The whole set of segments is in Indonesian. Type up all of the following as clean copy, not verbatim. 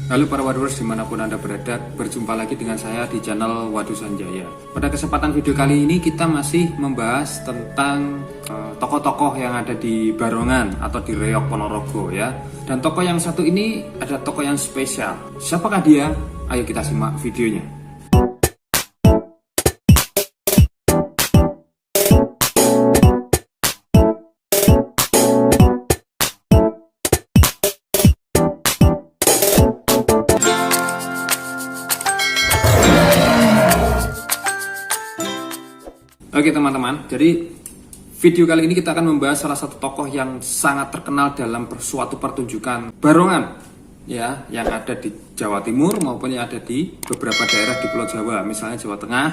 Halo para warriors dimanapun Anda berada, berjumpa lagi dengan saya di channel Wadu Sanjaya. Pada kesempatan video kali ini kita masih membahas tentang tokoh-tokoh yang ada di Barongan atau di Reog Ponorogo ya. Dan tokoh yang satu ini ada tokoh yang spesial. Siapakah dia? Ayo kita simak videonya. Oke teman-teman, jadi video kali ini kita akan membahas salah satu tokoh yang sangat terkenal dalam suatu pertunjukan Barongan ya, yang ada di Jawa Timur maupun yang ada di beberapa daerah di Pulau Jawa, misalnya Jawa Tengah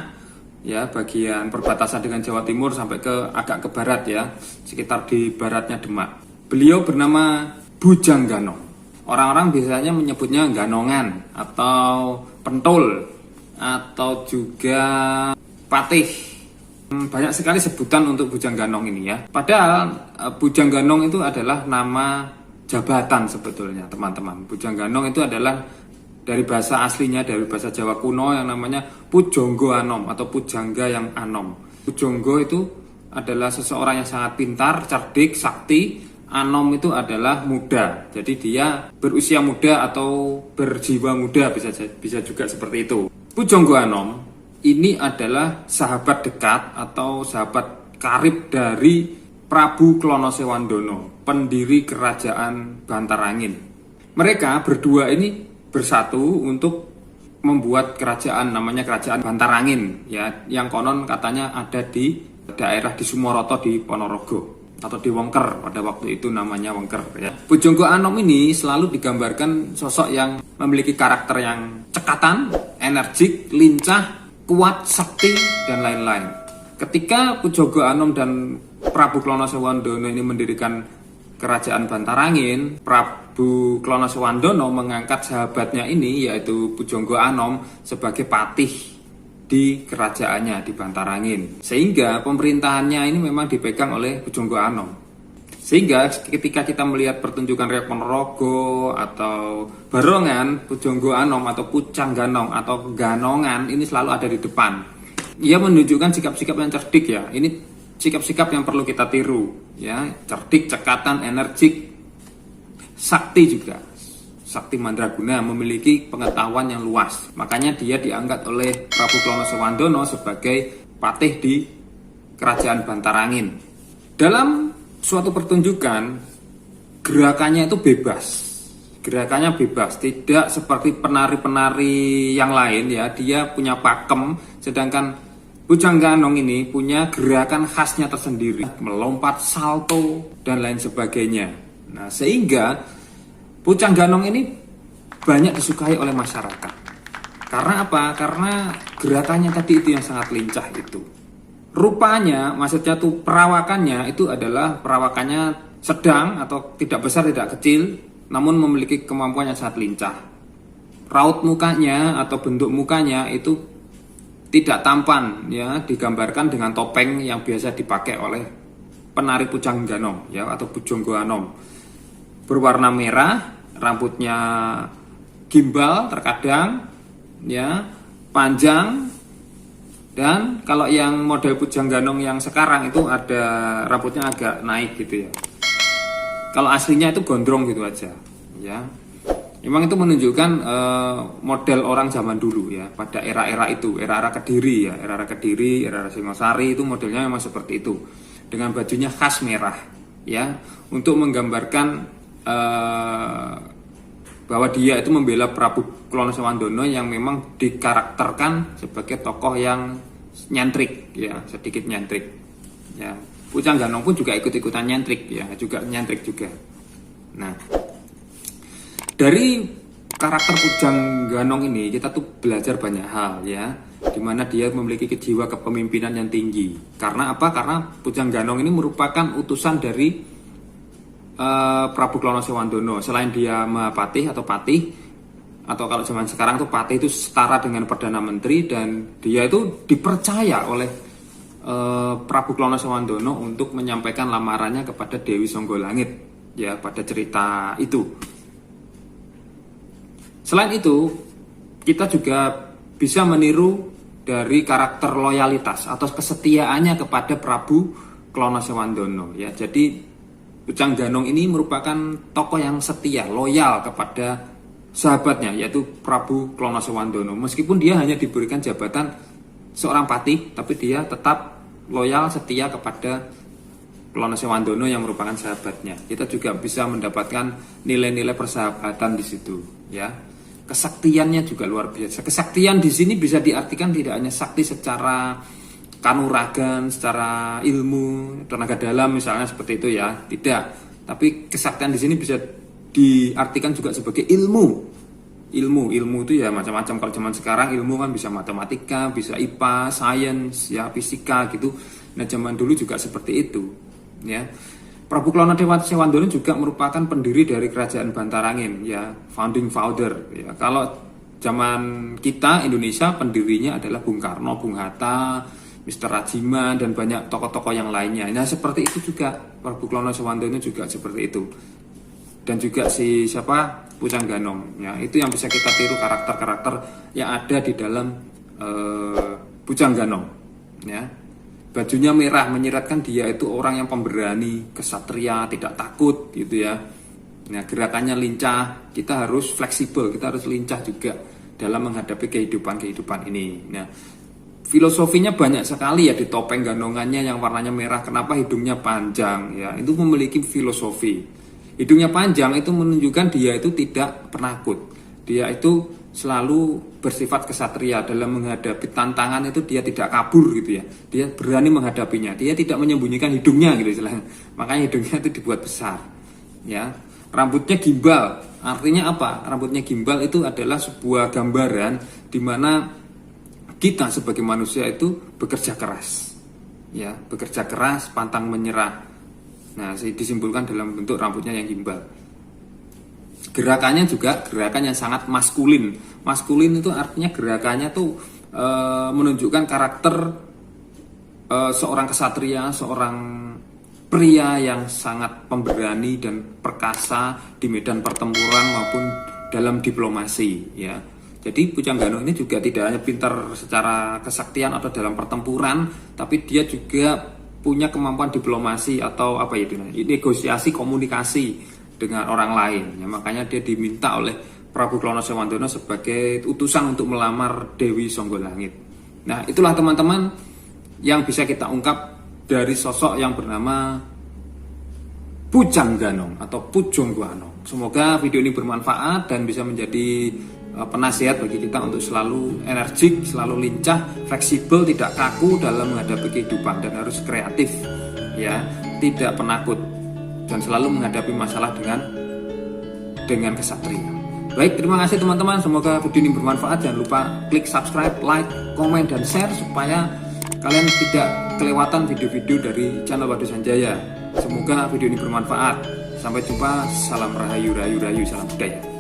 ya, bagian perbatasan dengan Jawa Timur sampai ke agak ke barat ya, sekitar di baratnya Demak. Beliau bernama Bujang Ganong. Orang-orang biasanya menyebutnya Ganongan atau Pentul atau juga Patih. Banyak sekali sebutan untuk Bujang Ganong ini ya. Padahal Bujang Ganong itu adalah nama jabatan sebetulnya teman-teman. Bujang Ganong itu adalah dari bahasa aslinya, dari bahasa Jawa kuno yang namanya Pujonggo Anom atau Pujangga yang Anom. Pujonggo itu adalah seseorang yang sangat pintar, cerdik, sakti. Anom itu adalah muda. Jadi dia berusia muda atau berjiwa muda, bisa juga seperti itu. Pujonggo Anom ini adalah sahabat dekat atau sahabat karib dari Prabu Klonosewandono, pendiri kerajaan Bantarangin. Mereka berdua ini bersatu untuk membuat kerajaan, namanya kerajaan Bantarangin ya, yang konon katanya ada di daerah di Sumoroto di Ponorogo atau di Wengker, pada waktu itu namanya Wengker ya. Pujonggo Anom ini selalu digambarkan sosok yang memiliki karakter yang cekatan, energik, lincah, kuat, sakti, dan lain-lain. Ketika Pujonggo Anom dan Prabu Klonosewandono ini mendirikan kerajaan Bantarangin, Prabu Klonosewandono mengangkat sahabatnya ini, yaitu Pujonggo Anom, sebagai patih di kerajaannya di Bantarangin. Sehingga pemerintahannya ini memang dipegang oleh Pujonggo Anom. Sehingga ketika kita melihat pertunjukan Reog Ponorogo atau Barongan, Pujonggo Anom atau Pucang Ganong atau Ganongan ini selalu ada di depan. Ia menunjukkan sikap-sikap yang cerdik ya. Ini sikap-sikap yang perlu kita tiru ya. Cerdik, cekatan, energik, sakti juga. Sakti mandraguna, memiliki pengetahuan yang luas. Makanya dia diangkat oleh Prabu Klonosewandono sebagai patih di kerajaan Bantarangin. Dalam suatu pertunjukan, gerakannya itu bebas. Gerakannya bebas, tidak seperti penari-penari yang lain ya. Dia punya pakem, sedangkan Bujang Ganong ini punya gerakan khasnya tersendiri, melompat, salto, dan lain sebagainya. Nah, sehingga Bujang Ganong ini banyak disukai oleh masyarakat. Karena apa? Karena gerakannya tadi itu yang sangat lincah itu. Rupanya, maksudnya tuh perawakannya itu adalah perawakannya sedang atau tidak besar, tidak kecil, namun memiliki kemampuan yang sangat lincah. Raut mukanya atau bentuk mukanya itu tidak tampan ya, digambarkan dengan topeng yang biasa dipakai oleh penari Bujang Ganong ya, atau Pujonggo Anom. Berwarna merah, rambutnya gimbal terkadang ya, panjang. Dan kalau yang model Bujang Ganong yang sekarang itu ada rambutnya agak naik gitu ya. Kalau aslinya itu gondrong gitu aja ya. Memang itu menunjukkan model orang zaman dulu ya, pada era-era itu, era-era Kediri ya, era-era Kediri, era-era Singosari itu modelnya memang seperti itu. Dengan bajunya khas merah ya, untuk menggambarkan bahwa dia itu membela Prabu Klonosewandono yang memang dikarakterkan sebagai tokoh yang nyentrik ya, sedikit nyentrik ya. Pucang Ganong pun juga ikut-ikutan nyentrik ya, juga nyentrik juga. Nah, dari karakter Bujang Ganong ini kita tuh belajar banyak hal ya, dimana dia memiliki jiwa kepemimpinan yang tinggi. Karena apa? Karena Bujang Ganong ini merupakan utusan dari Prabu Klonosewandono. Selain dia Mahapatih atau patih, atau kalau zaman sekarang tuh patih itu setara dengan Perdana Menteri, dan dia itu dipercaya oleh Prabu Klonosewandono untuk menyampaikan lamarannya kepada Dewi Songgolangit ya, pada cerita itu. Selain itu, kita juga bisa meniru dari karakter loyalitas atau kesetiaannya kepada Prabu Klonosewandono ya. Jadi Pucang Ganong ini merupakan tokoh yang setia, loyal kepada sahabatnya yaitu Prabu Klonosewandono. Meskipun dia hanya diberikan jabatan seorang patih, tapi dia tetap loyal, setia kepada Klonosewandono yang merupakan sahabatnya. Kita juga bisa mendapatkan nilai-nilai persahabatan di situ ya. Kesaktiannya juga luar biasa. Kesaktian di sini bisa diartikan tidak hanya sakti secara kanuragan, secara ilmu, tenaga dalam misalnya seperti itu ya, tidak. Tapi kesaktian di sini bisa diartikan juga sebagai ilmu. Ilmu itu ya macam-macam. Kalau zaman sekarang ilmu kan bisa matematika, bisa IPA, sains, ya fisika gitu. Nah zaman dulu juga seperti itu, ya. Prabu Klonosewandono juga merupakan pendiri dari Kerajaan Bantarangin, ya, founding father. Ya. Kalau zaman kita Indonesia pendirinya adalah Bung Karno, Bung Hatta, Mr. Rajiman dan banyak tokoh-tokoh yang lainnya. Nah seperti itu juga Prabu Klonosewandono juga seperti itu. Dan juga si siapa Pucang Ganong, ya itu yang bisa kita tiru karakter-karakter yang ada di dalam Pucang Ganong, ya. Bajunya merah menyiratkan dia itu orang yang pemberani, kesatria, tidak takut gitu ya. Nah, gerakannya lincah, kita harus fleksibel, kita harus lincah juga dalam menghadapi kehidupan ini. Nah, filosofinya banyak sekali ya di topeng ganongannya yang warnanya merah. Kenapa hidungnya panjang ya? Itu memiliki filosofi. Hidungnya panjang itu menunjukkan dia itu tidak penakut. Dia itu selalu bersifat kesatria dalam menghadapi tantangan itu dia tidak kabur gitu ya. Dia berani menghadapinya. Dia tidak menyembunyikan hidungnya gitu istilahnya. Makanya hidungnya itu dibuat besar. Ya. Rambutnya gimbal. Artinya apa? Rambutnya gimbal itu adalah sebuah gambaran di mana kita sebagai manusia itu bekerja keras. Ya, bekerja keras, pantang menyerah. Nah, disimpulkan dalam bentuk rambutnya yang gimbal. Gerakannya juga gerakan yang sangat maskulin. Maskulin itu artinya gerakannya tuh menunjukkan karakter seorang kesatria, seorang pria yang sangat pemberani dan perkasa di medan pertempuran maupun dalam diplomasi ya. Jadi Pucang Ganong ini juga tidak hanya pintar secara kesaktian atau dalam pertempuran, tapi dia juga punya kemampuan diplomasi atau apa itu negosiasi, komunikasi dengan orang lain ya, makanya dia diminta oleh Prabu Klonosewandono sebagai utusan untuk melamar Dewi Songgolangit. Nah itulah teman-teman yang bisa kita ungkap dari sosok yang bernama Pucang Ganong atau Pujong Ganong. Semoga video ini bermanfaat dan bisa menjadi penasihat bagi kita untuk selalu energik, selalu lincah, fleksibel, tidak kaku dalam menghadapi kehidupan dan harus kreatif ya, tidak penakut dan selalu menghadapi masalah dengan kesatria. Baik, terima kasih teman-teman. Semoga video ini bermanfaat. Jangan lupa klik subscribe, like, komen, dan share supaya kalian tidak kelewatan video-video dari channel Waduk Sanjaya. Semoga video ini bermanfaat. Sampai jumpa. Salam rahayu, rahayu, rahayu, salam budaya.